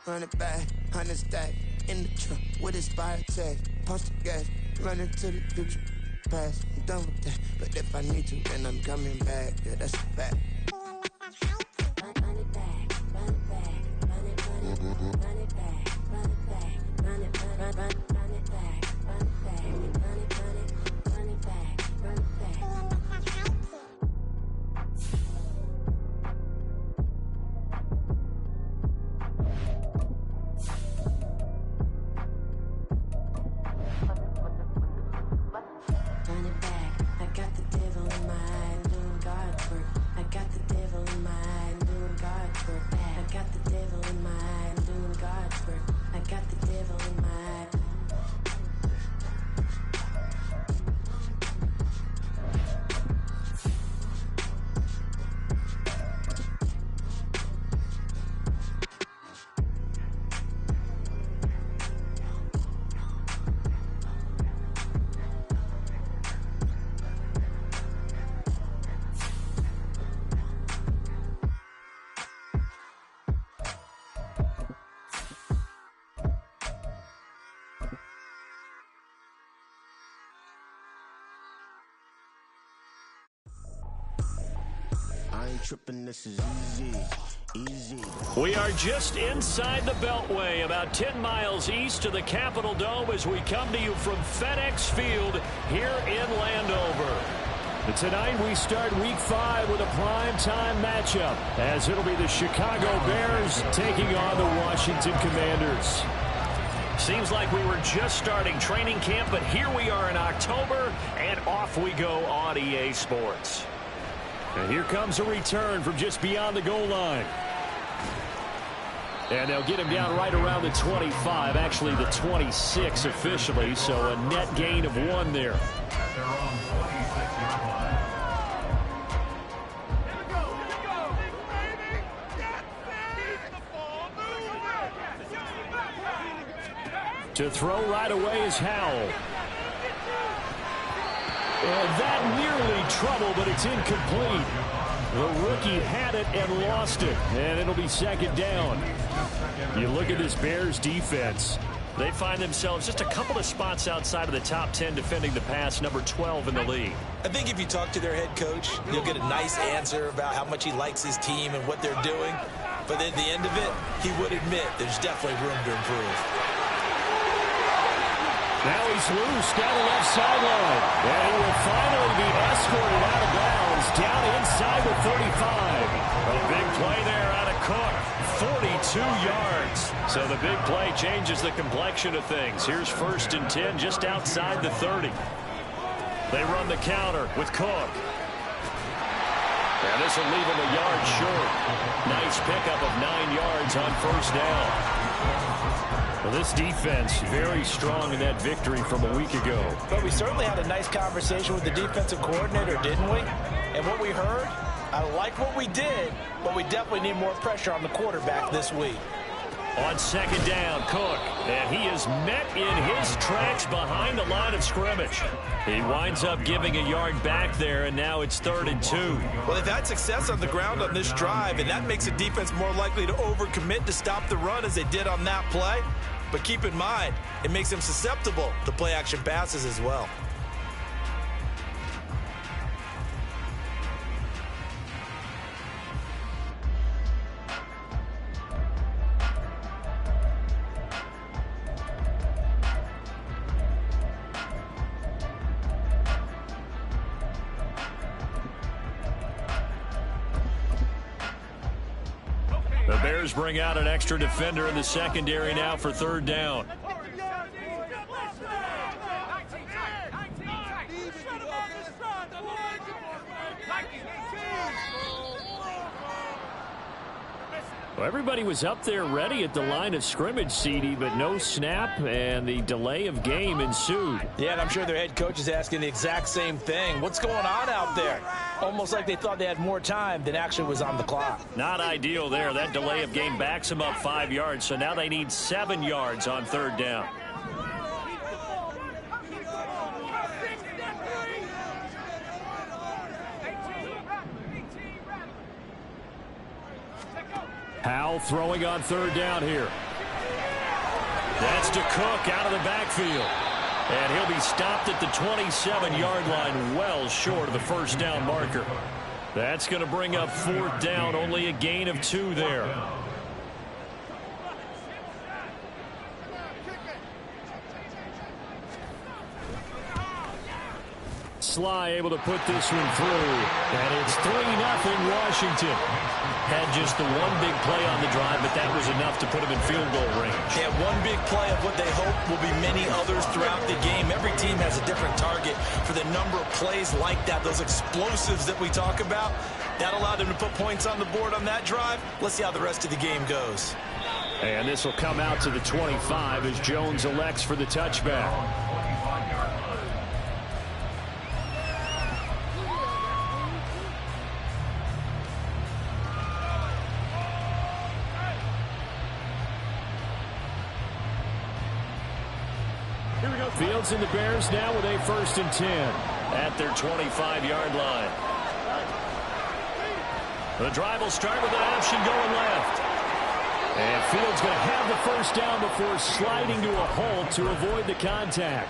run it back, 100 stack in the truck with expired tag. Post the gas, run into the future, past. I'm done with that, but if I need to, then I'm coming back. Yeah, that's a fact. Run it back, run it back, run it, run it, run it back, run it back, run it, run it, run it back, run it back, run it, run it, run it back, run it back. Tripping, this is easy. We are just inside the Beltway, about 10 miles east of the Capitol Dome as we come to you from FedEx Field here in Landover. And tonight we start Week 5 with a primetime matchup, as it'll be the Chicago Bears taking on the Washington Commanders. Seems like we were just starting training camp, but here we are in October, and off we go on EA Sports. And here comes a return from just beyond the goal line. And they'll get him down right around the 25, actually the 26 officially, so a net gain of 1 there. To throw right away is Howell. And that nearly trouble, but it's incomplete. The rookie had it and lost it, and it'll be second down. You look at this Bears defense. They find themselves just a couple of spots outside of the top 10 defending the pass, number 12 in the league. I think if you talk to their head coach, you'll get a nice answer about how much he likes his team and what they're doing. But at the end of it, he would admit there's definitely room to improve. Now he's loose down the left sideline. And he will finally be escorted out of bounds down inside the 35. A big play there out of Cook. 42 yards. So the big play changes the complexion of things. Here's 1st and 10 just outside the 30. They run the counter with Cook. And this will leave him a yard short. Nice pickup of 9 yards on 1st down. Well, this defense very strong in that victory from a week ago. But we certainly had a nice conversation with the defensive coordinator, didn't we? And what we heard, I like what we did, but we definitely need more pressure on the quarterback this week. On 2nd down, Cook, and he is met in his tracks behind the line of scrimmage. He winds up giving a yard back there, and now it's 3rd and 2. Well, they've had success on the ground on this drive, and that makes the defense more likely to overcommit to stop the run as they did on that play. But keep in mind, it makes them susceptible to play-action passes as well. The Bears bring out an extra defender in the secondary now for 3rd down. Well, everybody was up there ready at the line of scrimmage, CD, but no snap, and the delay of game ensued. Yeah, and I'm sure their head coach is asking the exact same thing. What's going on out there? Almost like they thought they had more time than actually was on the clock. Not ideal there. That delay of game backs them up 5 yards, so now they need 7 yards on 3rd down. Howell throwing on 3rd down here. That's to Cook out of the backfield. And he'll be stopped at the 27-yard line, well short of the first down marker. That's going to bring up fourth down, only a gain of 2 there. Sly able to put this one through. And it's 3-0 Washington. Had just the one big play on the drive, but that was enough to put him in field goal range. Yeah, one big play of what they hope will be many others throughout the game. Every team has a different target for the number of plays like that, those explosives that we talk about. That allowed them to put points on the board on that drive. Let's see how the rest of the game goes. And this will come out to the 25 as Jones elects for the touchback. Fields and the Bears now with a 1st and 10 at their 25-yard line. The drive will start with an option going left. And Fields going to have the first down before sliding to a halt to avoid the contact.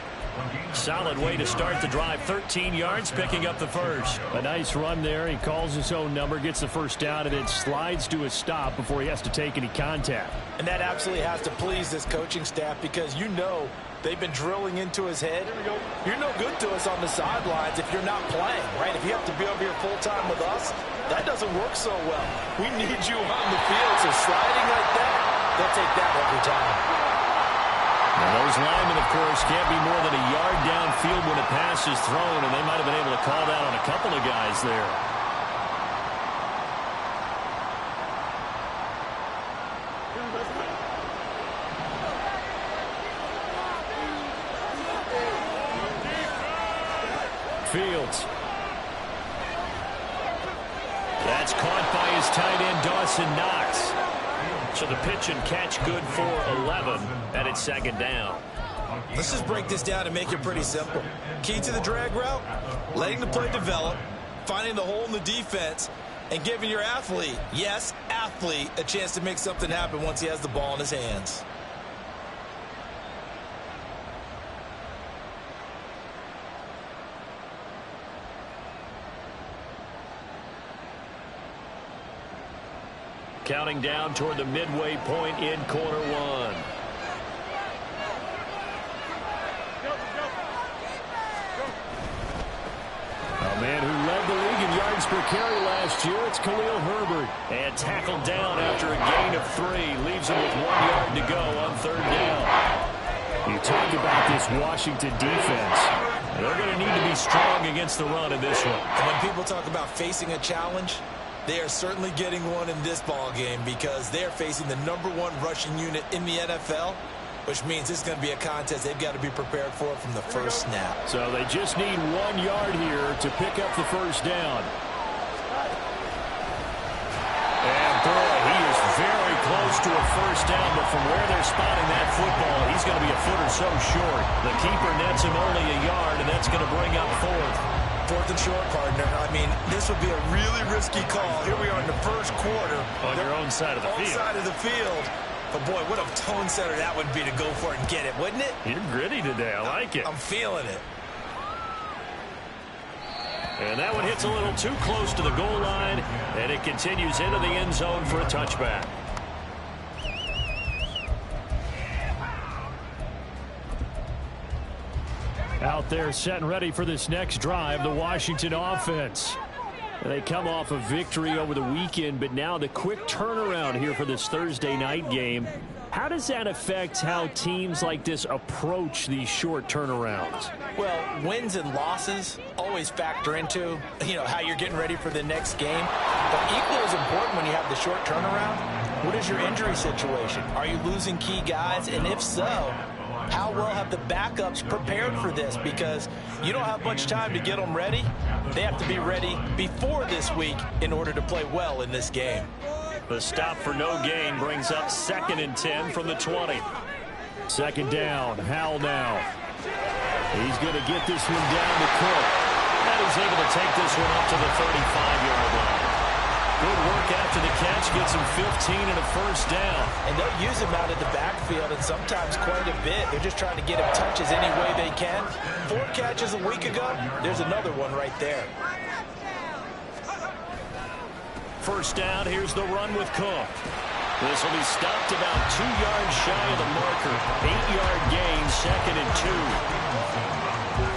Solid way to start the drive. 13 yards, picking up the first. A nice run there. He calls his own number, gets the first down, and then slides to a stop before he has to take any contact. And that absolutely has to please this coaching staff because you know they've been drilling into his head. You're no good to us on the sidelines if you're not playing, right? If you have to be over here full-time with us, that doesn't work so well. We need you on the field, so sliding like that, they'll take that every time. Now those linemen, of course, can't be more than a yard downfield when a pass is thrown, and they might have been able to call that on a couple of guys there. Fields. That's caught by his tight end, Dawson Knox. So the pitch and catch good for 11, and it's 2nd down. Let's just break this down and make it pretty simple. Key to the drag route, letting the play develop, finding the hole in the defense, and giving your athlete, yes, athlete, a chance to make something happen once he has the ball in his hands. Counting down toward the midway point in quarter one. A man who led the league in yards per carry last year, it's Khalil Herbert. And tackled down after a gain of 3. Leaves him with 1 yard to go on 3rd down. You talk about this Washington defense. They're going to need to be strong against the run in this one. And when people talk about facing a challenge, they are certainly getting one in this ball game because they're facing the #1 rushing unit in the NFL, which means it's going to be a contest they've got to be prepared for from the first snap. So they just need 1 yard here to pick up the first down. And boy, he is very close to a first down, but from where they're spotting that football, he's going to be a foot or so short. The keeper nets him only a yard, and that's going to bring up 4th. 4th and short, partner. I mean, this would be a really risky call. Here we are in the first quarter. On your own side of the field. On side of the field. But, boy, what a tone setter that would be to go for it and get it, wouldn't it? You're gritty today. I like it. I'm feeling it. And that one hits a little too close to the goal line, and it continues into the end zone for a touchback. Out there set and ready for this next drive, the Washington offense. They come off a victory over the weekend, but now the quick turnaround here for this Thursday night game. How does that affect how teams like this approach these short turnarounds? Well, wins and losses always factor into, how you're getting ready for the next game. But equally as important when you have the short turnaround, what is your injury situation? Are you losing key guys? And if so, how well have the backups prepared for this? Because you don't have much time to get them ready. They have to be ready before this week in order to play well in this game. The stop for no gain brings up 2nd and 10 from the 20. 2nd down, Howell now. He's going to get this one down to Cook. And he's able to take this one up to the 35-yard line. Good work after the catch. Gets him 15 and a first down. And they'll use him out of the backfield, and sometimes quite a bit. They're just trying to get him touches any way they can. 4 catches a week ago. There's another one right there. First down. Here's the run with Cook. This will be stopped about 2 yards shy of the marker. 8-yard gain, 2nd and 2.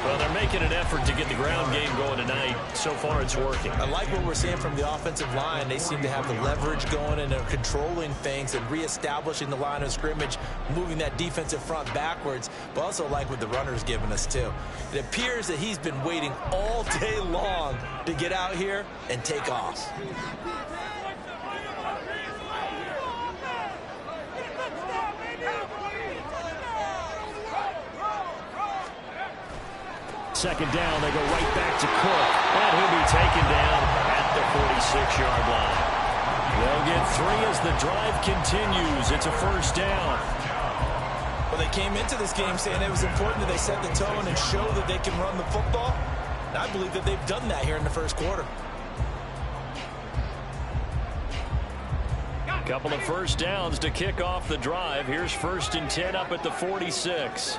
Well, they're making an effort to get the ground game going tonight. So far, it's working. I like what we're seeing from the offensive line. They seem to have the leverage going, and they're controlling things and reestablishing the line of scrimmage, moving that defensive front backwards, but also like what the runner's giving us, too. It appears that he's been waiting all day long to get out here and take off. Second down, they go right back to Cook. And he'll be taken down at the 46-yard line. They'll get 3 as the drive continues. It's a first down. Well, they came into this game saying it was important that they set the tone and show that they can run the football. And I believe that they've done that here in the first quarter. Couple of first downs to kick off the drive. Here's 1st and 10 up at the 46.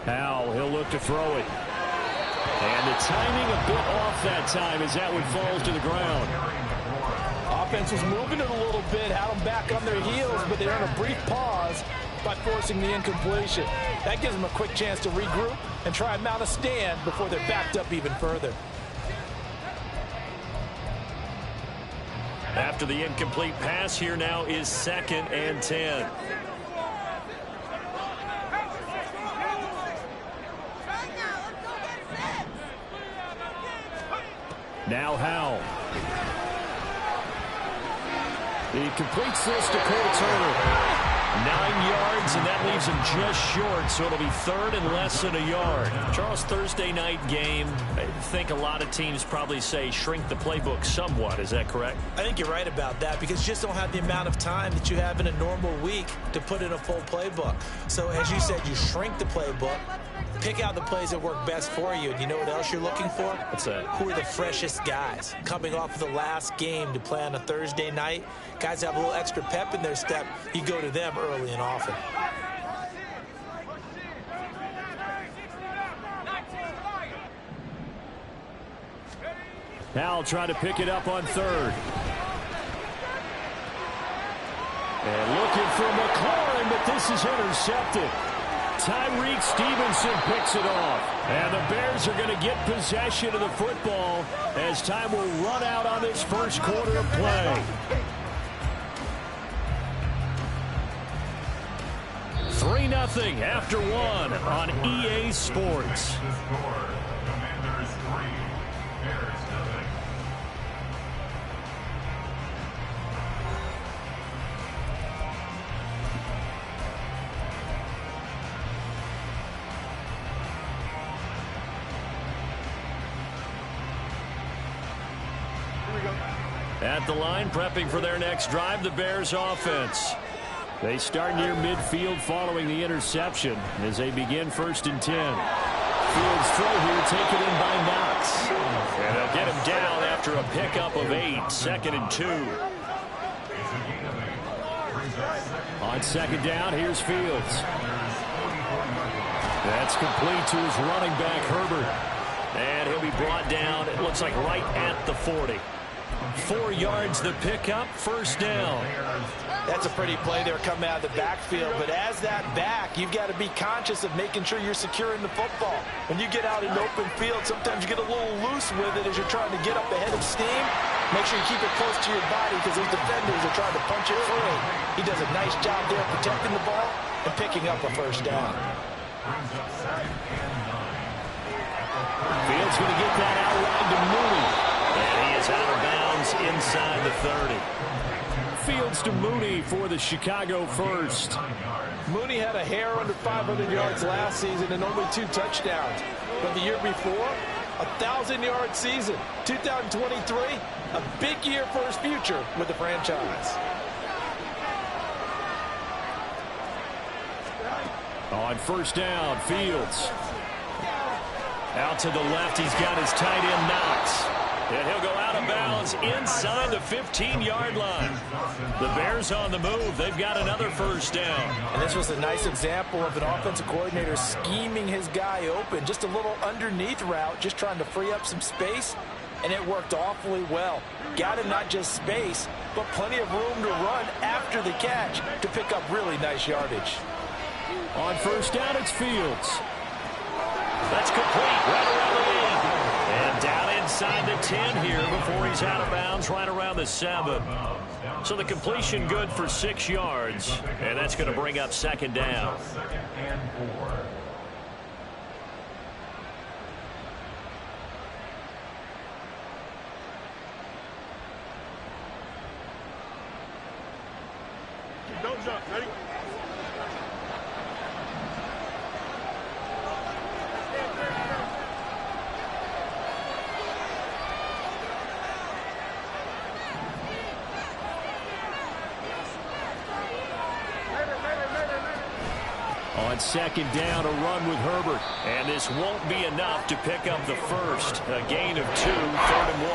Howell, he'll look to throw it. And the timing a bit off that time as that one falls to the ground. Offense was moving it a little bit, had them back on their heels, but they earned a brief pause by forcing the incompletion. That gives them a quick chance to regroup and try and mount a stand before they're backed up even further. After the incomplete pass, here now is 2nd and 10. Now Howell. He completes this to Cole Turner. 9 yards, and that leaves him just short, so it'll be 3rd and less than a yard. Charles, Thursday night game, I think a lot of teams probably say shrink the playbook somewhat. Is that correct? I think you're right about that because you just don't have the amount of time that you have in a normal week to put in a full playbook. So as you said, you shrink the playbook, pick out the plays that work best for you. And you know what else you're looking for? What's that? Who are the freshest guys coming off of the last game to play on a Thursday night? Guys have a little extra pep in their step. You go to them early and often. Howell trying to pick it up on 3rd. And looking for McLaurin, but this is intercepted. Tyreek Stevenson picks it off. And the Bears are going to get possession of the football as time will run out on this first quarter of play. 3-0 after 1 on EA Sports. At the line, prepping for their next drive, the Bears offense. They start near midfield following the interception as they begin 1st and 10. Fields throw here, taken in by Knox. And they'll get him down after a pickup of 8, 2nd and 2. On 2nd down, here's Fields. That's complete to his running back, Herbert. And he'll be brought down, it looks like right at the 40. 4 yards the pickup, 1st down. That's a pretty play there coming out of the backfield, but as that back, you've got to be conscious of making sure you're securing the football. When you get out in open field, sometimes you get a little loose with it as you're trying to get up ahead of steam. Make sure you keep it close to your body because those defenders are trying to punch it free. He does a nice job there protecting the ball and picking up a 1st down. Fields going to get that outright to Mooney. And he is out of bounds inside the 30. Fields to Mooney for the Chicago first. Mooney had a hair under 500 yards last season and only 2 touchdowns. But the year before, 1,000-yard season. 2023, a big year for his future with the franchise. On 1st down, Fields. Out to the left, he's got his tight end Knox. And he'll go out of bounds inside the 15-yard line. The Bears on the move. They've got another first down. And this was a nice example of an offensive coordinator scheming his guy open. Just a little underneath route, just trying to free up some space. And it worked awfully well. Got him not just space, but plenty of room to run after the catch to pick up really nice yardage. On first down, it's Fields. That's complete right around the end. And down inside the 10 here before he's out of bounds right around the 7. So the completion good for 6 yards. And that's going to bring up second down. Don't jump. Ready? On second down, a run with Herbert. And this won't be enough to pick up the first. A gain of 2, 3rd and 1.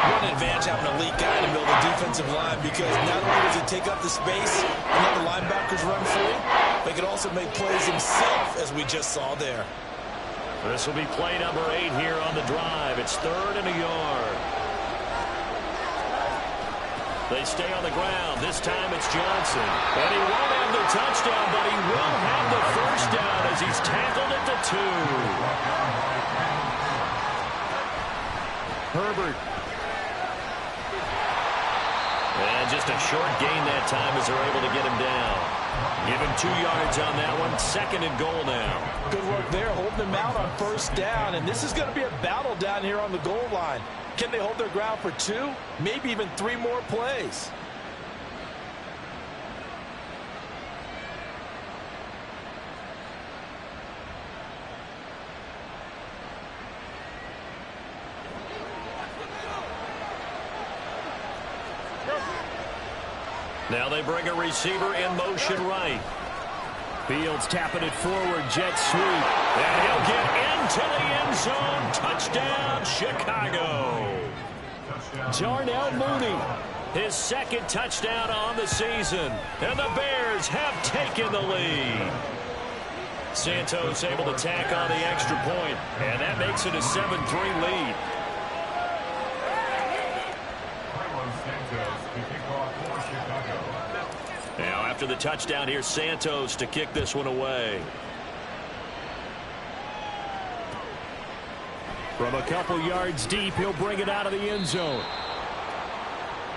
What an advantage having an elite guy in the middle of the defensive line, because not only does he take up the space and let the linebackers run free, but he can also make plays himself, as we just saw there. This will be play number 8 here on the drive. It's 3rd and a yard. They stay on the ground. This time it's Johnson. And he won't have the touchdown, but he will have the first down as he's tackled at the 2. Herbert. And just a short gain that time as they're able to get him down. Give him 2 yards on that one. 2nd and goal now. Good work there, holding him out on first down. And this is going to be a battle down here on the goal line. Can they hold their ground for 2, maybe even 3 more plays? Now they bring a receiver in motion right. Fields tapping it forward, jet sweep. And he'll get into the end zone. Touchdown, Chicago. Darnell Mooney, his 2nd touchdown on the season. And the Bears have taken the lead. Santos able to tack on the extra point, and that makes it a 7-3 lead. Now after the touchdown here, Santos to kick this one away. From a couple yards deep, he'll bring it out of the end zone.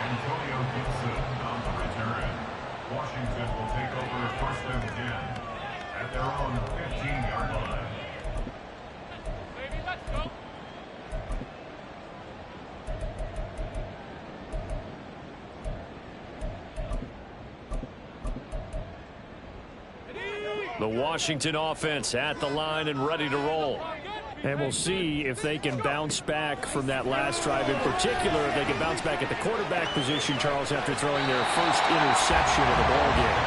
Antonio Gibson on the return. Washington will take over 1st and 10 at their own 15-yard line. Baby, let's go. The Washington offense at the line and ready to roll. And we'll see if they can bounce back from that last drive. In particular, if they can bounce back at the quarterback position, Charles, after throwing their first interception of the ball game.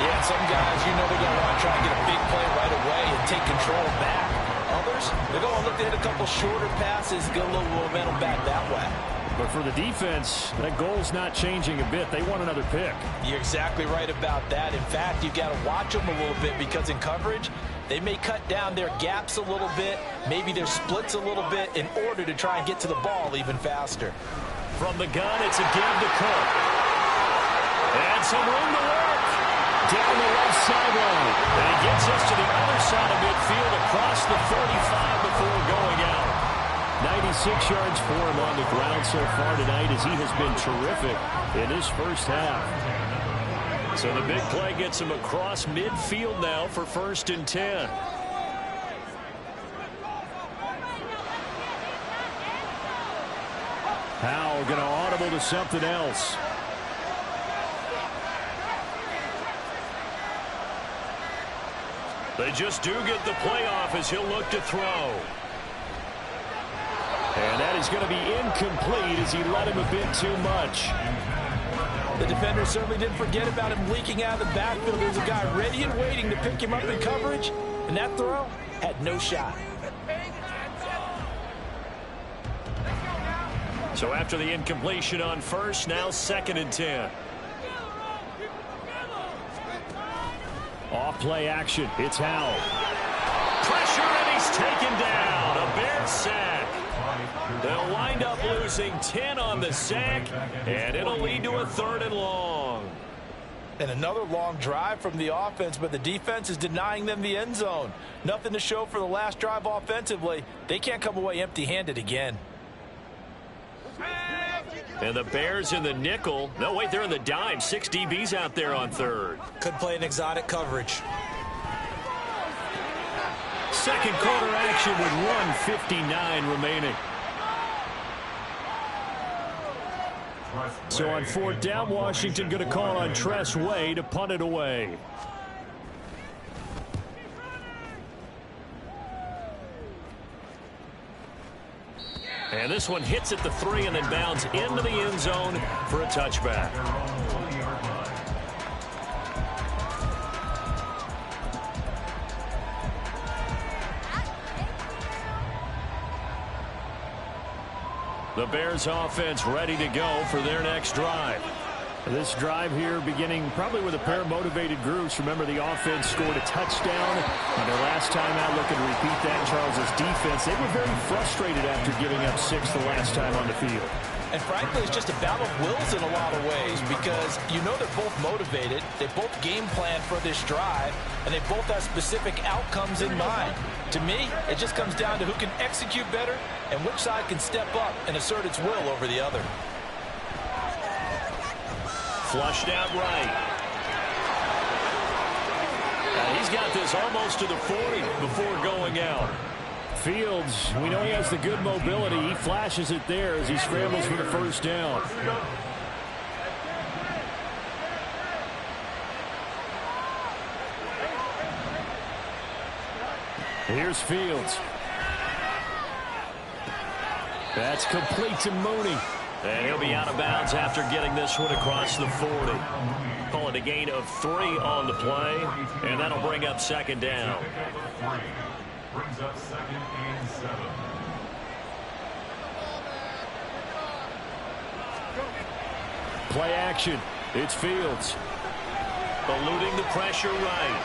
Yeah, some guys, you know, they're going to want to try and get a big play right away and take control back. Others, they're going to look to hit a couple shorter passes, get a little momentum back that way. But for the defense, that goal's not changing a bit. They want another pick. You're exactly right about that. In fact, you've got to watch them a little bit, because in coverage, they may cut down their gaps a little bit, maybe their splits a little bit, in order to try and get to the ball even faster. From the gun, it's a give to Cook. And some room to work. Down the left sideline. And he gets us to the other side of midfield across the 45 before going out. 96 yards for him on the ground so far tonight, as he has been terrific in his first half. So the big play gets him across midfield now for 1st and 10. Howell going to audible to something else. They just do get the playoff as he'll look to throw. And that is going to be incomplete as he let him a bit too much. The defender certainly didn't forget about him leaking out of the backfield. There's a guy ready and waiting to pick him up in coverage, and that throw had no shot. So after the incompletion on first, now 2nd and 10. Off play action. It's Howell. Pressure, and he's taken down. A Bears sack. They'll wind up losing 10 on the sack, and it'll lead to a 3rd and long. And another long drive from the offense, but the defense is denying them the end zone. Nothing to show for the last drive offensively. They can't come away empty-handed again. And the Bears in the nickel. No, wait, they're in the dime. 6 DBs out there on 3rd. Could play an exotic coverage. Second quarter action with 1:59 remaining. So on 4th down, Washington going to call on Tress Way to punt it away. And this one hits at the 3 and then bounds into the end zone for a touchback. The Bears offense ready to go for their next drive. This drive here beginning probably with a pair of motivated groups. Remember, the offense scored a touchdown on their last time out. Looking to repeat that. Charles's defense, they were very frustrated after giving up 6 the last time on the field. And frankly, it's just a battle of wills in a lot of ways because you know they're both motivated. They both game plan for this drive, and they both have specific outcomes in mind. To me, it just comes down to who can execute better and which side can step up and assert its will over the other. Flushed out right. And he's got this almost to the 40 before going out. Fields, we know he has the good mobility. He flashes it there as he scrambles for the 1st down. Here's Fields. That's complete to Mooney. And he'll be out of bounds after getting this one across the 40. Call it a gain of 3 on the play, and that'll bring up 2nd down. Brings up 2nd and 7. Play action. It's Fields. Eluding the pressure right.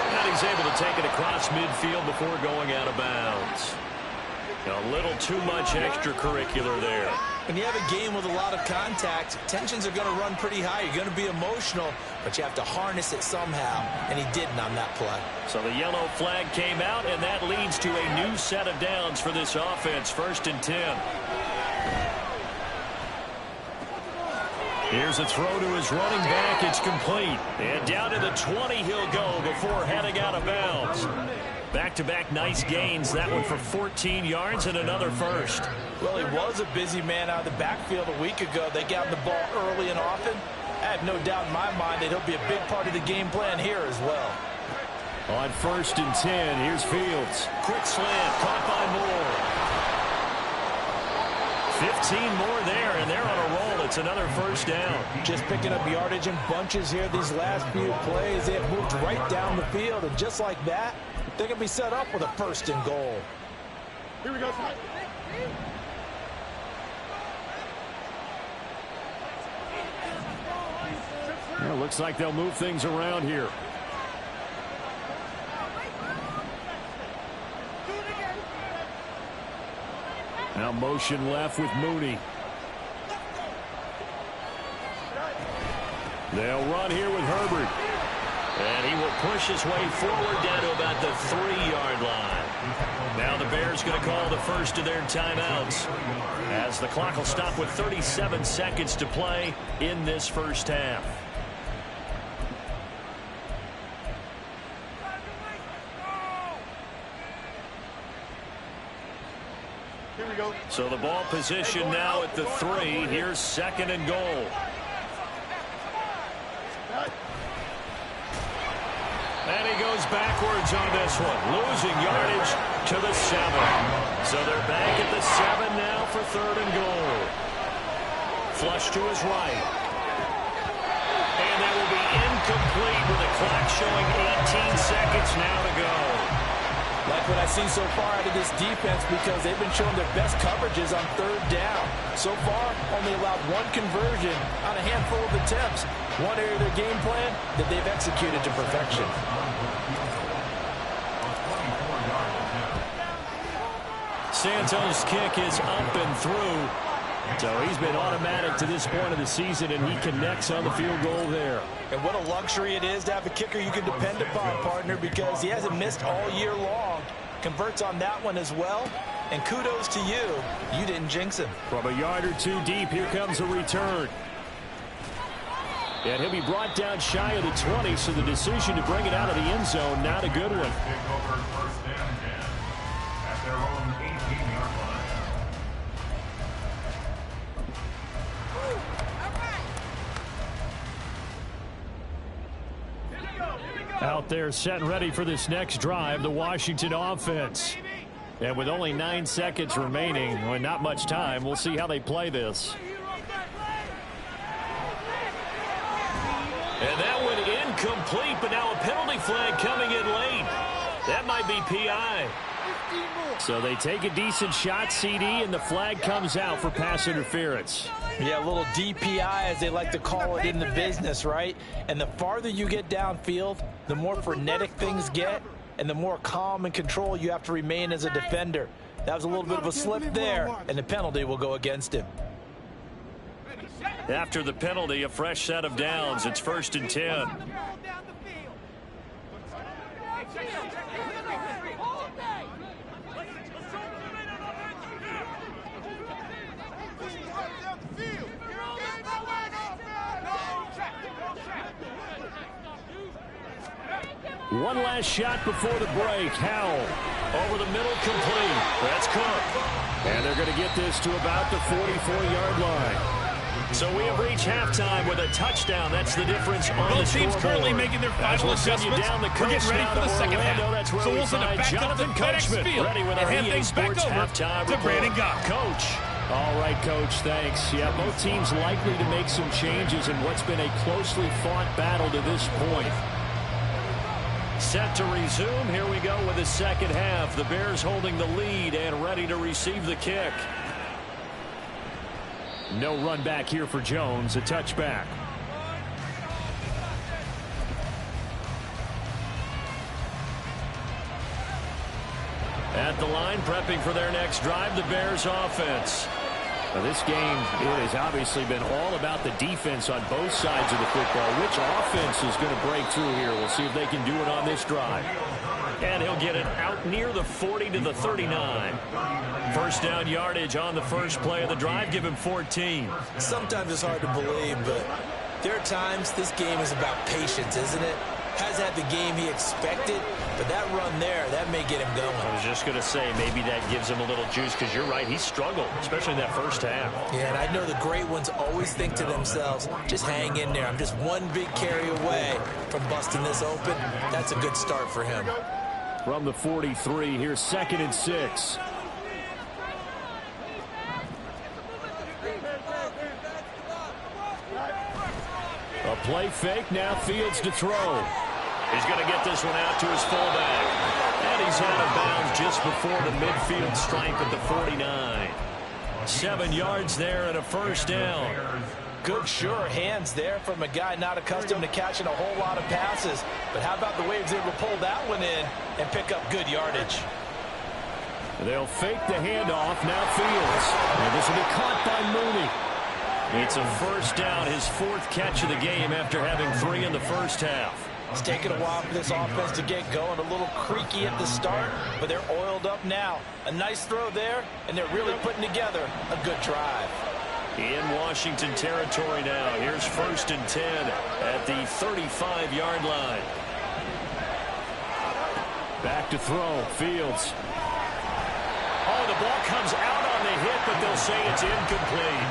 And he's able to take it across midfield before going out of bounds. A little too much extracurricular there. When you have a game with a lot of contact, tensions are going to run pretty high. You're going to be emotional, but you have to harness it somehow, and he didn't on that play. So the yellow flag came out, and that leads to a new set of downs for this offense. 1st and 10. Here's a throw to his running back. It's complete. And down to the 20 he'll go before heading out of bounds. Back-to-back nice gains. That one for 14 yards and another 1st. Well, he was a busy man out of the backfield a week ago. They got the ball early and often. I have no doubt in my mind that he'll be a big part of the game plan here as well. On 1st and 10, here's Fields. Quick slant, caught by Moore. 15 more there, and they're on a roll. It's another 1st down. Just picking up yardage in bunches here these last few plays. They have moved right down the field, and just like that, they're going to be set up with a 1st and goal. Here we go. Well, looks like they'll move things around here. Now motion left with Mooney. They'll run here with Herbert. And he will push his way forward down to about the 3-yard line. Now the Bears going to call the first of their timeouts, as the clock will stop with 37 seconds to play in this 1st half. Here we go. So the ball position now at the 3. Here's 2nd and goal. And he goes backwards on this one, losing yardage to the 7. So they're back at the 7 now for 3rd and goal. Flush to his right. And that will be incomplete with the clock showing 18 seconds now to go. Like what I've seen so far out of this defense because they've been showing their best coverages on third down. So far, only allowed one conversion on a handful of attempts. One area of their game plan that they've executed to perfection. Santos' kick is up and through. So he's been automatic to this point of the season, and he connects on the field goal there. And what a luxury it is to have a kicker you can depend upon, partner, because he hasn't missed all year long. Converts on that one as well. And kudos to you. You didn't jinx him. From a yard or two deep, here comes a return. And he'll be brought down shy of the 20, so the decision to bring it out of the end zone, not a good one. Take over first down 10 at their own 18-yard line. Out there set and ready for this next drive, the Washington offense. And with only 9 seconds remaining, well, not much time, we'll see how they play this. And that one incomplete, but now a penalty flag coming in late. That might be PI. So they take a decent shot, CD, and the flag comes out for pass interference. Yeah, a little DPI, as they like to call it in the business, right? And the farther you get downfield, the more frenetic things get, and the more calm and control you have to remain as a defender. That was a little bit of a slip there, and the penalty will go against him. After the penalty, a fresh set of downs. It's 1st and 10. One last shot before the break. Howell over the middle, complete. That's Cook. And they're going to get this to about the 44-yard line. So we have reached halftime with a touchdown. That's the difference on Both the teams scoreboard. currently making their final adjustments. We're getting ready for the second half. That's where So we we'll send it find back up to Jonathan FedEx Coachman, Field ready with and our hand EA things back Sports over halftime to report. Brandon Goff. Coach. All right, Coach, thanks. Yeah, both teams likely to make some changes in what's been a closely fought battle to this point. Set to resume. Here we go with the second half. The Bears holding the lead and ready to receive the kick. No run back here for Jones. A touchback. At the line, prepping for their next drive, the Bears offense. Now this game, it has obviously been all about the defense on both sides of the football. Which offense is going to break through here? We'll see if they can do it on this drive. And he'll get it out near the 40 to the 39. First down yardage on the first play of the drive. Give him 14. Sometimes it's hard to believe, but there are times this game is about patience, isn't it? Has had the game he expected, but that run there, that may get him going. I was just going to say, maybe that gives him a little juice, because you're right, he struggled, especially in that first half. Yeah, and I know the great ones always think to themselves, just hang in there. I'm just one big carry away from busting this open. That's a good start for him. From the 43, here's 2nd and 6. A play fake, now Fields to throw. He's going to get this one out to his fullback. And he's out of bounds just before the midfield stripe at the 49. 7 yards there and a first down. Good, sure hands there from a guy not accustomed to catching a whole lot of passes. But how about the way he was able to pull that one in and pick up good yardage? They'll fake the handoff. Now Fields. And this will be caught by Mooney. It's a first down, his 4th catch of the game after having 3 in the first half. It's taken a while for this offense to get going. A little creaky at the start, but they're oiled up now. A nice throw there, and they're really putting together a good drive. In Washington territory now. Here's 1st and 10 at the 35-yard line. Back to throw. Fields. Oh, the ball comes out on the hit, but they'll say it's incomplete.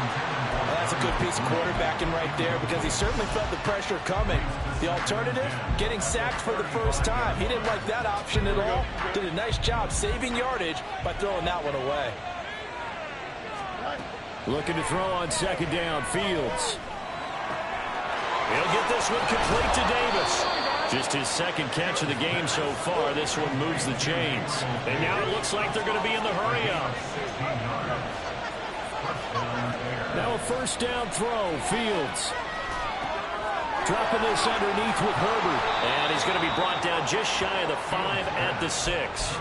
Well, that's a good piece of quarterbacking right there, because he certainly felt the pressure coming. The alternative, getting sacked for the first time. He didn't like that option at all. Did a nice job saving yardage by throwing that one away. Looking to throw on 2nd down. Fields. He'll get this one complete to Davis. Just his second catch of the game so far. This one moves the chains. And now it looks like they're going to be in the hurry-up. Now a first down throw. Fields dropping this underneath with Herbert. And he's going to be brought down just shy of the 5 at the 6.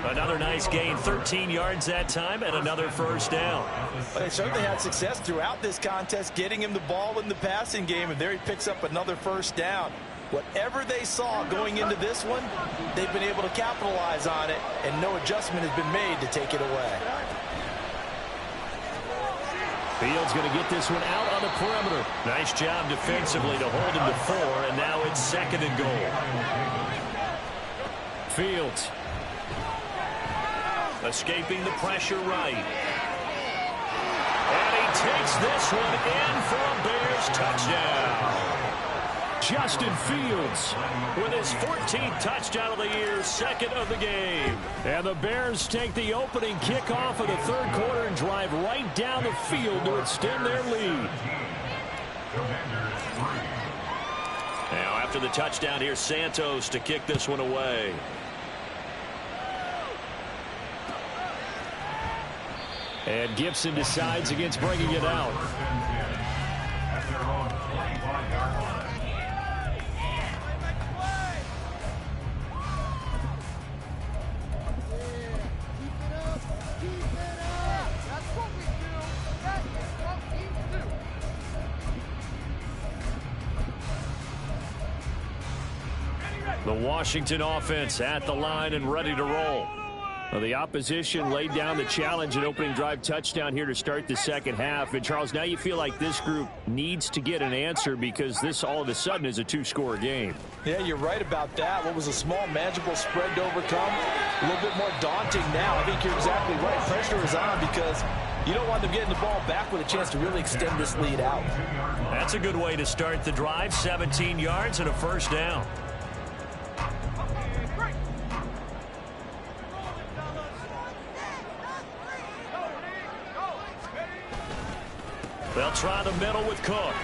Another nice gain, 13 yards that time, and another first down. But they certainly had success throughout this contest, getting him the ball in the passing game, and there he picks up another first down. Whatever they saw going into this one, they've been able to capitalize on it, and no adjustment has been made to take it away. Fields going to get this one out on the perimeter. Nice job defensively to hold him to 4, and now it's 2nd and goal. Fields escaping the pressure right. And he takes this one in for a Bears touchdown. Justin Fields with his 14th touchdown of the year, 2nd of the game. And the Bears take the opening kickoff of the 3rd quarter and drive right down the field to extend their lead. Now after the touchdown, here's Santos to kick this one away. And Gibson decides against bringing it out. At their own 25-yard line. The Washington offense at the line and ready to roll. Well, the opposition laid down the challenge and opening drive touchdown here to start the second half. And, Charles, now you feel like this group needs to get an answer because this all of a sudden is a 2-score game. Yeah, you're right about that. What was a small, manageable spread to overcome, a little bit more daunting now. I think you're exactly right. Pressure is on because you don't want them getting the ball back with a chance to really extend this lead out. That's a good way to start the drive. 17 yards and a first down. They'll try the middle with Cook.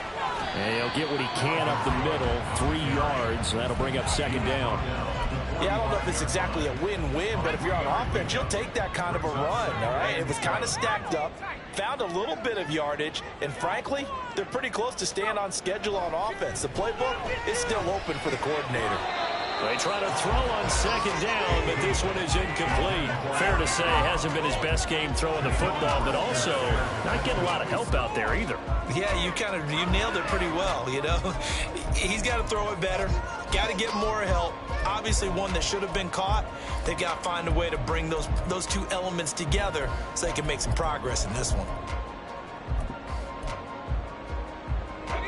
And he'll get what he can up the middle, 3 yards. That'll bring up 2nd down. Yeah, I don't know if it's exactly a win-win, but if you're on offense, you'll take that kind of a run, all right? It was kind of stacked up, found a little bit of yardage, and frankly, they're pretty close to staying on schedule on offense. The playbook is still open for the coordinator. They try to throw on 2nd down, but this one is incomplete. Fair to say, hasn't been his best game throwing the football, but also not getting a lot of help out there either. Yeah, you nailed it pretty well, you know. He's got to throw it better, got to get more help. Obviously one that should have been caught. They've got to find a way to bring those two elements together so they can make some progress in this one.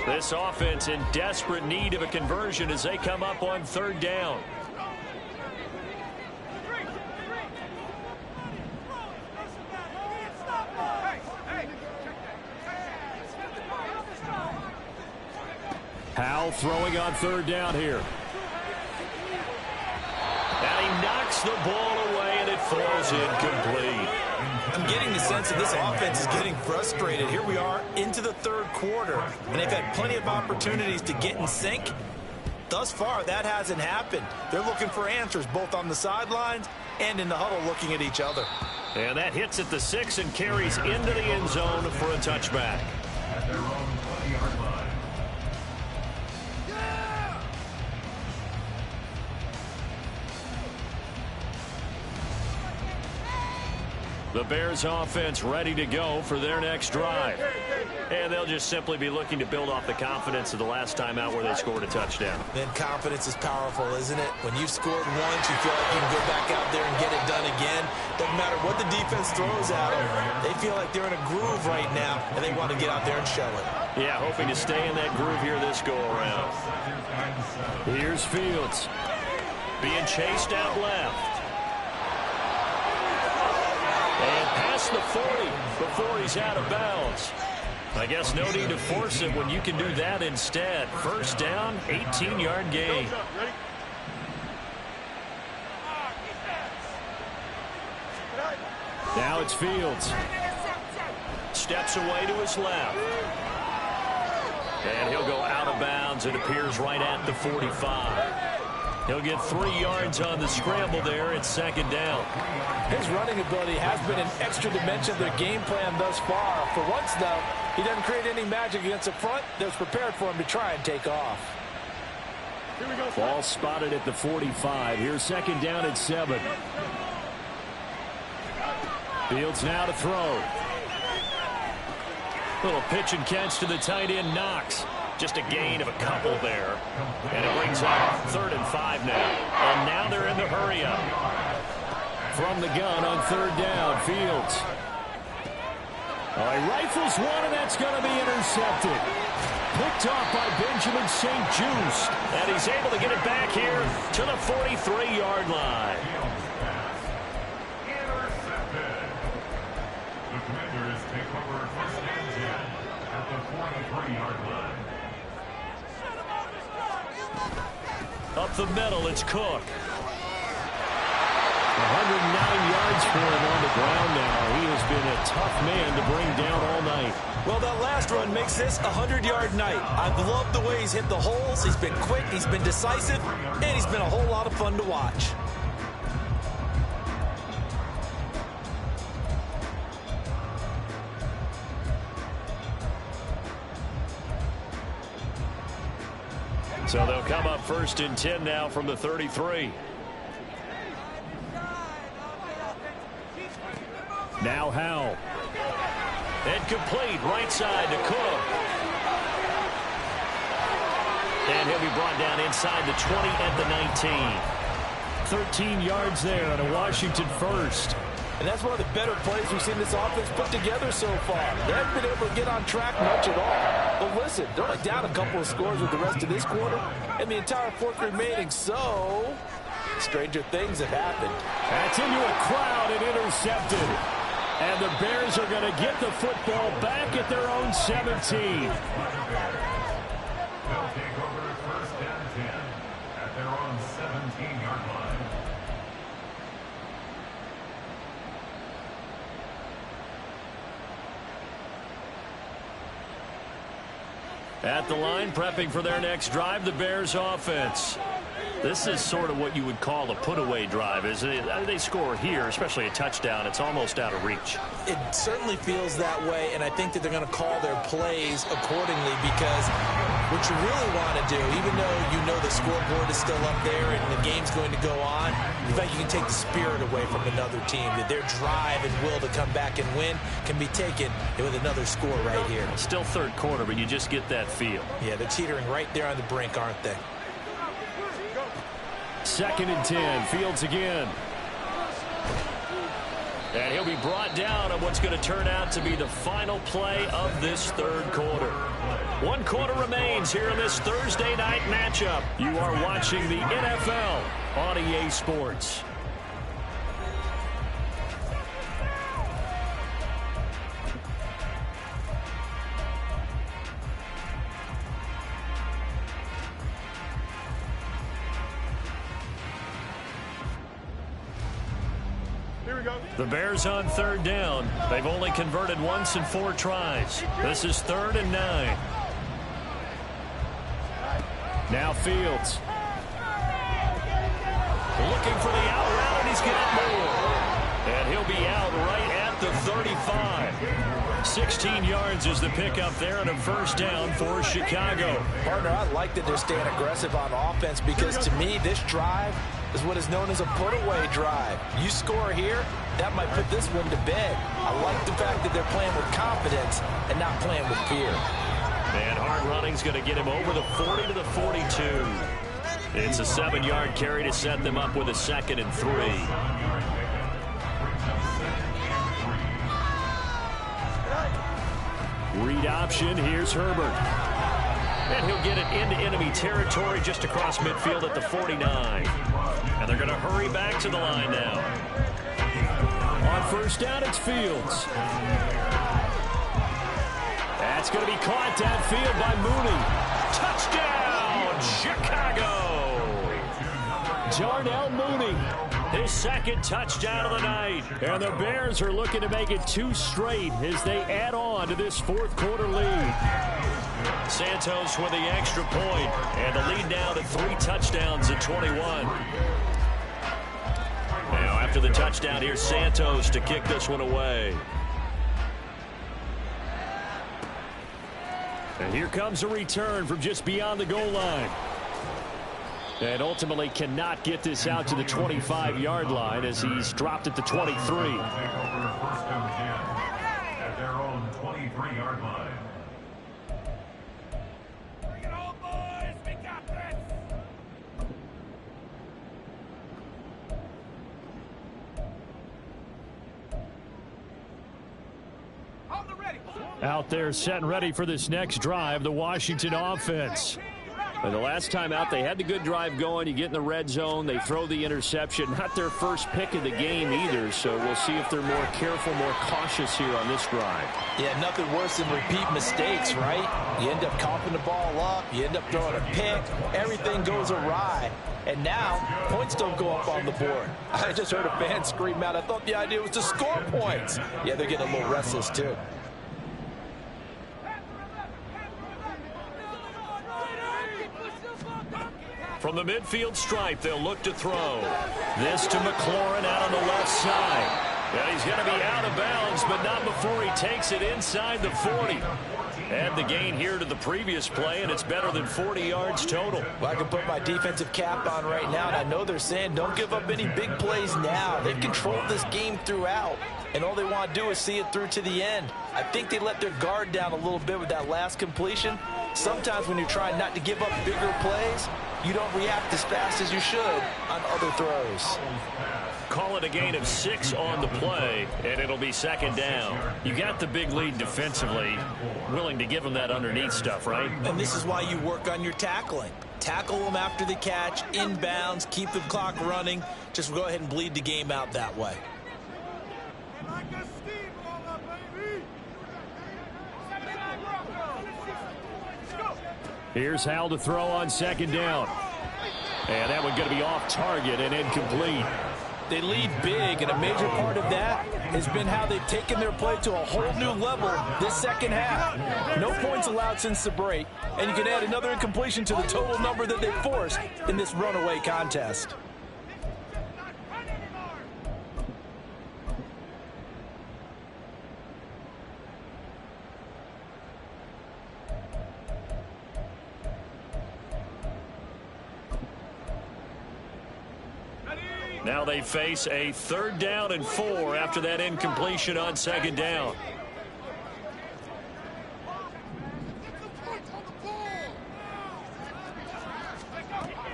This offense in desperate need of a conversion as they come up on 3rd down. Howell throwing on 3rd down here. And he knocks the ball away, and it falls incomplete. I'm getting the sense that this offense is getting frustrated. Here we are into the 3rd quarter, and they've had plenty of opportunities to get in sync. Thus far, that hasn't happened. They're looking for answers both on the sidelines and in the huddle looking at each other. And that hits at the 6 and carries into the end zone for a touchback. At their own 20-yard line. The Bears offense ready to go for their next drive. And they'll just simply be looking to build off the confidence of the last time out where they scored a touchdown. Then confidence is powerful, isn't it? When you've scored once, you feel like you can go back out there and get it done again. Doesn't matter what the defense throws at them. They feel like they're in a groove right now, and they want to get out there and show it. Yeah, hoping to stay in that groove here this go-around. Here's Fields being chased out left. And past the 40 before he's out of bounds. I guess no need to force it when you can do that instead. First down, 18-yard gain. Now it's Fields. Steps away to his left. And he'll go out of bounds. It appears right at the 45. He'll get 3 yards on the scramble there. It's second down. His running ability has been an extra dimension of their game plan thus far. For once, though, he doesn't create any magic against the front that's prepared for him to try and take off. Ball spotted at the 45. Here's second down at 7. Fields now to throw. Little pitch and catch to the tight end, Knox. Just a gain of a couple there. And it brings up 3rd and 5 now. And now they're in the hurry up. From the gun on 3rd down, Fields. He rifles one, and that's going to be intercepted. Picked off by Benjamin St. Just. And he's able to get it back here to the 43-yard line. Intercepted. The Commanders take over 1st and 10 at the 43-yard line. Up the middle, it's Cook. 109 yards for him on the ground now. He has been a tough man to bring down all night. Well, that last run makes this a 100-yard night. I've loved the way he's hit the holes. He's been quick, he's been decisive, and he's been a whole lot of fun to watch. So they'll come up 1st and 10 now from the 33. Now Howell. Incomplete, right side to Cook. And he'll be brought down inside the 20 at the 19. 13 yards there on a Washington first. And that's one of the better plays we've seen this offense put together so far. They haven't been able to get on track much at all. But listen, they're only down a couple of scores with the rest of this quarter and the entire 4th remaining. So, stranger things have happened. That's into a crowd and intercepted. And the Bears are going to get the football back at their own 17. They'll take over 1st and 10 at their own 17-yard line. At the line, prepping for their next drive, the Bears offense. This is sort of what you would call a put-away drive. They score here, especially a touchdown, it's almost out of reach. It certainly feels that way, and I think that they're going to call their plays accordingly because what you really want to do, even though you know the scoreboard is still up there and the game's going to go on, in fact, you can take the spirit away from another team, that their drive and will to come back and win can be taken with another score right here. Still 3rd quarter, but you just get that feel. Yeah, they're teetering right there on the brink, aren't they? 2nd and 10, Fields again. And he'll be brought down on what's going to turn out to be the final play of this 3rd quarter. 1 quarter remains here in this Thursday night matchup. You are watching the NFL on EA Sports. The Bears on 3rd down. They've only converted once in 4 tries. This is 3rd and 9. Now Fields. Looking for the out route, and he's got more. And he'll be out right at the 35. 16 yards is the pickup there on a 1st down for Chicago. Partner, I like that they're staying aggressive on offense because to me, this drive is what is known as a put-away drive. You score here, that might put this one to bed. I like the fact that they're playing with confidence and not playing with fear. And hard running's going to get him over the 40 to the 42. It's a 7-yard carry to set them up with a 2nd and 3. Read option, here's Herbert. And he'll get it into enemy territory just across midfield at the 49. And they're going to hurry back to the line now. On 1st down, it's Fields. That's going to be caught downfield by Mooney. Touchdown, Chicago! Darnell Mooney, his 2nd touchdown of the night. And the Bears are looking to make it 2 straight as they add on to this 4th quarter lead. Santos with the extra point, and the lead now to 3 touchdowns at 21. Now after the touchdown, here's Santos to kick this one away. And here comes a return from just beyond the goal line. And ultimately cannot get this out to the 25-yard line as he's dropped at the 23. Take over 1st and 10 at their own 23-yard line. Bring it on, boys. We got this. On the ready. Out there set and ready for this next drive, the Washington offense. And the last time out, they had the good drive going. You get in the red zone, they throw the interception. Not their first pick of the game either, so we'll see if they're more careful, more cautious here on this drive. Yeah, nothing worse than repeat mistakes, right? You end up coughing the ball up, you end up throwing a pick, everything goes awry. And now, points don't go up on the board. I just heard a fan scream out, I thought the idea was to score points. Yeah, they're getting a little restless too. From the midfield stripe, they'll look to throw. This to McLaurin out on the left side. And he's going to be out of bounds, but not before he takes it inside the 40. Add the gain here to the previous play, and it's better than 40 yards total. Well, I can put my defensive cap on right now, and I know they're saying don't give up any big plays now. They've controlled this game throughout, and all they want to do is see it through to the end. I think they let their guard down a little bit with that last completion. Sometimes when you're trying not to give up bigger plays, you don't react as fast as you should on other throws. Call it a gain of 6 on the play, and it'll be 2nd down. You got the big lead defensively, willing to give them that underneath stuff, right? And this is why you work on your tackling. Tackle them after the catch, inbounds, keep the clock running. Just go ahead and bleed the game out that way. Here's Hal to throw on 2nd down. And that one going to be off target and incomplete. They lead big, and a major part of that has been how they've taken their play to a whole new level this second half. No points allowed since the break, and you can add another incompletion to the total number that they forced in this runaway contest. Now they face a 3rd down and 4 after that incompletion on 2nd down.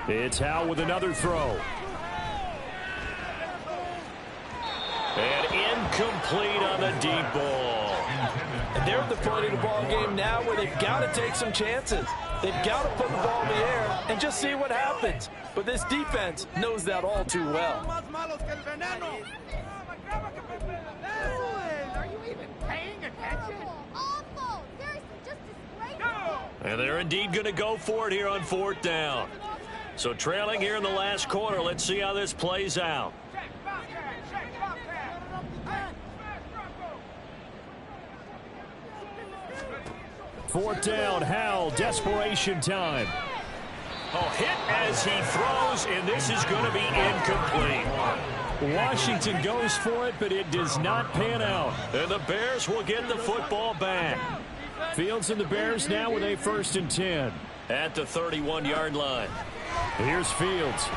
It's Hal with another throw. And incomplete on the deep ball. And they're at the point of the ball game now where they've got to take some chances. They've got to put the ball in the air and just see what happens. But this defense knows that all too well. Are you even paying attention? Awful. Seriously, just disgraceful. And they're indeed going to go for it here on 4th down. So trailing here in the last quarter. Let's see how this plays out. 4th down, Hal, desperation time. Oh, hit as he throws, and this is going to be incomplete. Washington goes for it, but it does not pan out. And the Bears will get the football back. Fields and the Bears now with a 1st and 10 at the 31-yard line. Here's Fields.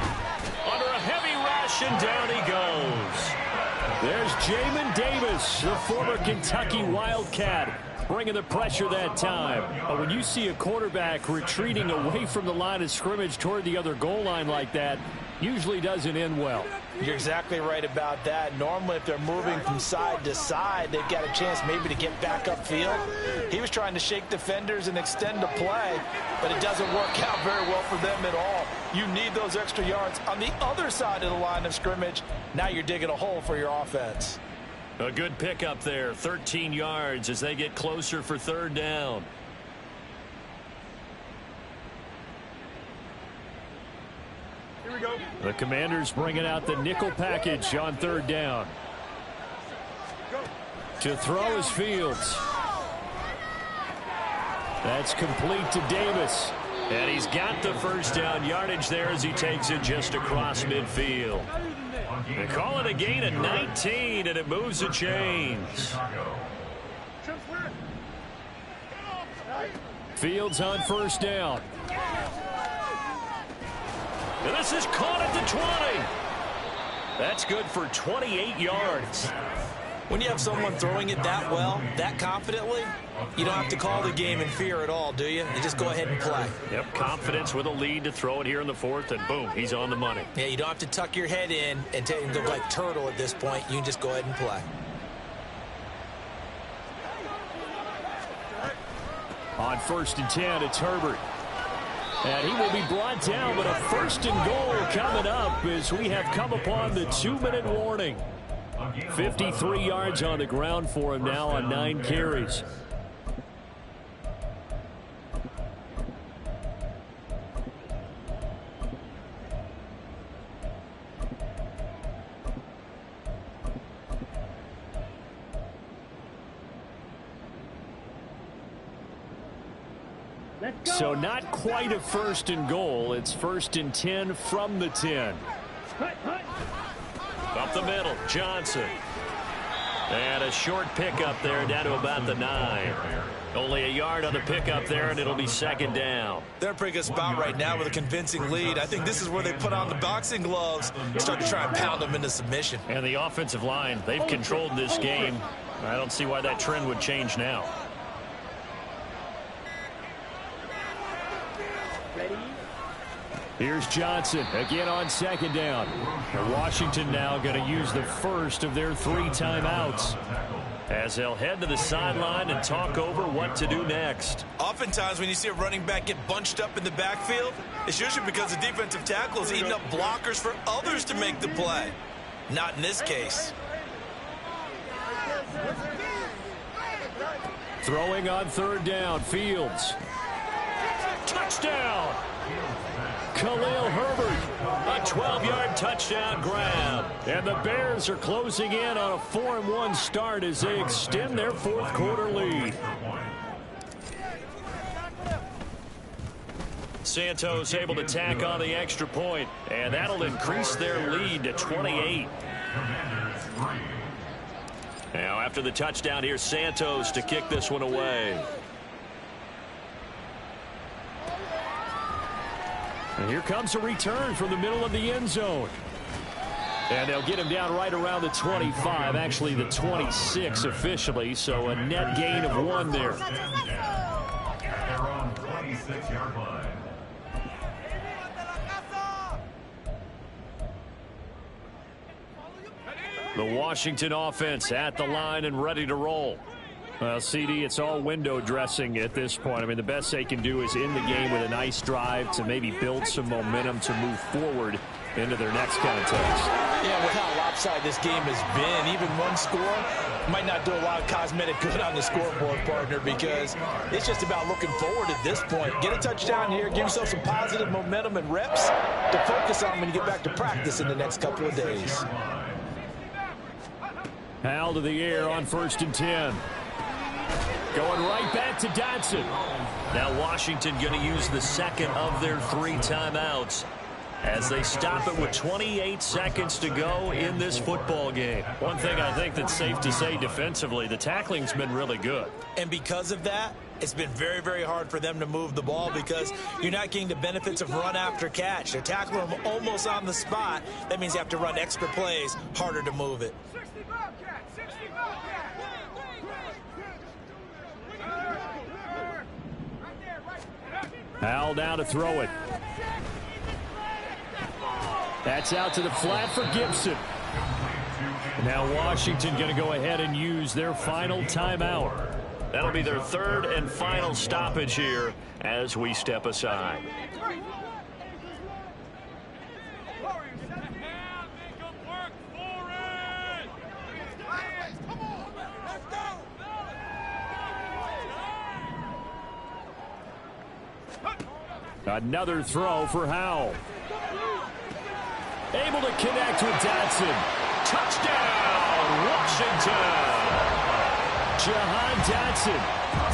Under a heavy rush, and down he goes. There's Jamin Davis, the former Kentucky Wildcat, bringing the pressure that time. But when you see a quarterback retreating away from the line of scrimmage toward the other goal line like that, usually doesn't end well. You're exactly right about that. Normally, if they're moving from side to side, they've got a chance maybe to get back upfield. He was trying to shake defenders and extend the play, but it doesn't work out very well for them at all. You need those extra yards on the other side of the line of scrimmage. Now you're digging a hole for your offense. A good pickup there, 13 yards as they get closer for 3rd down. Here we go. The Commanders bringing out the nickel package on 3rd down. To throw is Fields. That's complete to Davis. And he's got the first down yardage there as he takes it just across midfield. They call it a gain of 19, and it moves the chains. Fields on first down. And this is caught at the 20. That's good for 28 yards. When you have someone throwing it that well, that confidently, you don't have to call the game in fear at all, do you? You just go ahead and play. Yep, confidence with a lead to throw it here in the fourth, and boom, he's on the money. Yeah, you don't have to tuck your head in and go like turtle at this point. You can just go ahead and play. On 1st and 10, it's Herbert. And he will be brought down, but a 1st and goal coming up as we have come upon the 2-minute warning. 53 yards on the ground for him now on 9 carries. So not quite a 1st and goal. It's 1st and 10 from the 10. Up the middle, Johnson. And a short pickup there down to about the 9. Only a yard on the pickup there, and it'll be 2nd down. They're in a pretty good spot right now with a convincing lead. I think this is where they put on the boxing gloves and start to try and pound them into submission. And the offensive line, they've controlled this game. I don't see why that trend would change now. Here's Johnson again on 2nd down. And Washington now going to use the first of their 3 timeouts as they'll head to the sideline and talk over what to do next. Oftentimes when you see a running back get bunched up in the backfield, it's usually because the defensive tackle is eating up blockers for others to make the play. Not in this case. Throwing on 3rd down, Fields. Touchdown! Khalil Herbert, a 12-yard touchdown grab. And the Bears are closing in on a 4-1 start as they extend their 4th quarter lead. Santos able to tack on the extra point, and that'll increase their lead to 28. Now after the touchdown, here's Santos to kick this one away. And here comes a return from the middle of the end zone. And they'll get him down right around the 25, actually the 26 officially, so a net gain of 1 there. They're on 26-yard line. The Washington offense at the line and ready to roll. Well, CD, it's all window dressing at this point. I mean, the best they can do is end the game with a nice drive to maybe build some momentum to move forward into their next contest. Yeah, with how lopsided this game has been, even one score might not do a lot of cosmetic good on the scoreboard, partner, because it's just about looking forward at this point. Get a touchdown here, give yourself some positive momentum and reps to focus on when you get back to practice in the next couple of days. Hal to the air on 1st and 10. Going right back to Dodson. Now Washington going to use the 2nd of their 3 timeouts as they stop it with 28 seconds to go in this football game. One thing I think that's safe to say defensively, the tackling's been really good. And because of that, it's been very, very hard for them to move the ball because you're not getting the benefits of run after catch. They're tackling them almost on the spot. That means you have to run extra plays, harder to move it. Hal down to throw it. That's out to the flat for Gibson. Now Washington going to go ahead and use their final timeout. That'll be their 3rd and final stoppage here as we step aside. Another throw for Howell. Able to connect with Dodson. Touchdown, Washington! Jahan Dotson,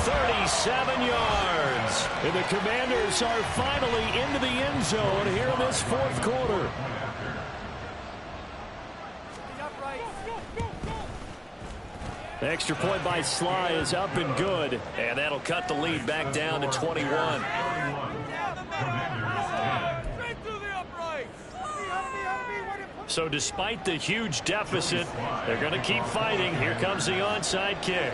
37 yards. And the Commanders are finally into the end zone here in this fourth quarter. The extra point by Sly is up and good. And that'll cut the lead back down to 21. So despite the huge deficit, they're going to keep fighting. Here comes the onside kick.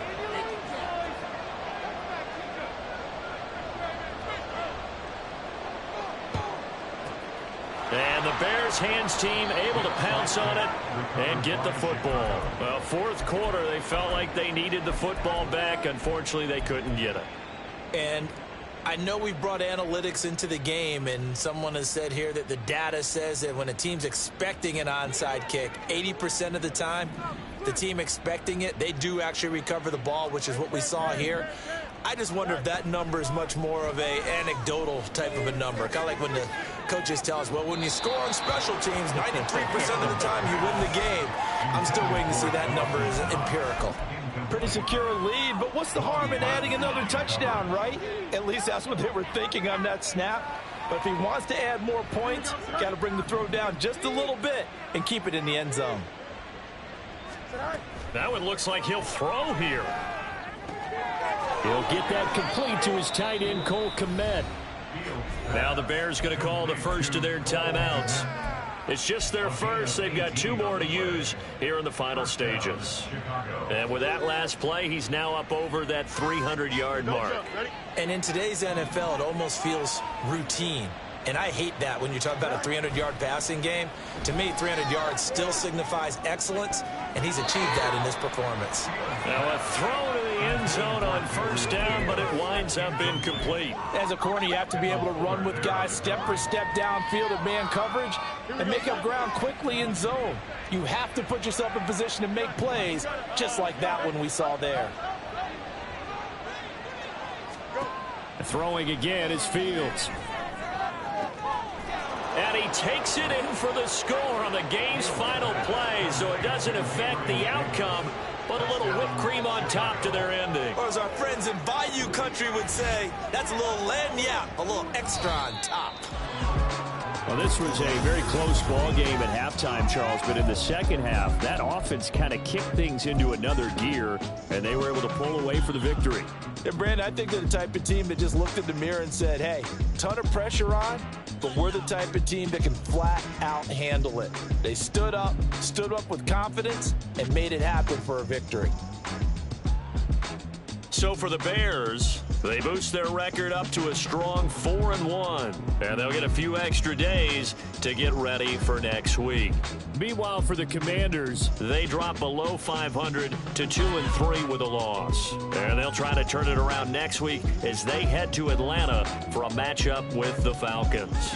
And the Bears hands team able to pounce on it and get the football. Well, fourth quarter, they felt like they needed the football back. Unfortunately, they couldn't get it. And I know we brought analytics into the game, and someone has said here that the data says that when a team's expecting an onside kick, 80% of the time, the team expecting it, they do actually recover the ball, which is what we saw here. I just wonder if that number is much more of a anecdotal type of a number. Kind of like when the coaches tell us, well, when you score on special teams, 93% of the time you win the game. I'm still waiting to see that number is empirical. Pretty secure lead, but what's the harm in adding another touchdown, right? At least that's what they were thinking on that snap. But if he wants to add more points, got to bring the throw down just a little bit and keep it in the end zone. That one looks like he'll throw here. He'll get that complete to his tight end, Cole Kmet. Now the Bears going to call the first of their timeouts. It's just their first. They've got 2 more to use here in the final stages. And with that last play, he's now up over that 300-yard mark. And in today's NFL, it almost feels routine. And I hate that when you talk about a 300-yard passing game. To me, 300 yards still signifies excellence, and he's achieved that in this performance. Now a throw to the end zone on first down, but it winds up incomplete. As a corner, you have to be able to run with guys step for step downfield at man coverage and make up ground quickly in zone. You have to put yourself in position to make plays, just like that one we saw there. Throwing again is Fields. And he takes it in for the score on the game's final play, so it doesn't affect the outcome, but a little whipped cream on top to their ending. Or as our friends in Bayou Country would say, that's a little lagniappe, a little extra on top. Well, this was a very close ball game at halftime, Charles, but in the second half, that offense kind of kicked things into another gear, and they were able to pull away for the victory. And Brandon, I think they're the type of team that just looked in the mirror and said, hey, ton of pressure on, but we're the type of team that can flat out handle it. They stood up with confidence, and made it happen for a victory. So for the Bears, they boost their record up to a strong 4-1, and they'll get a few extra days to get ready for next week. Meanwhile, for the Commanders, they drop below 500 to 2-3 with a loss, and they'll try to turn it around next week as they head to Atlanta for a matchup with the Falcons.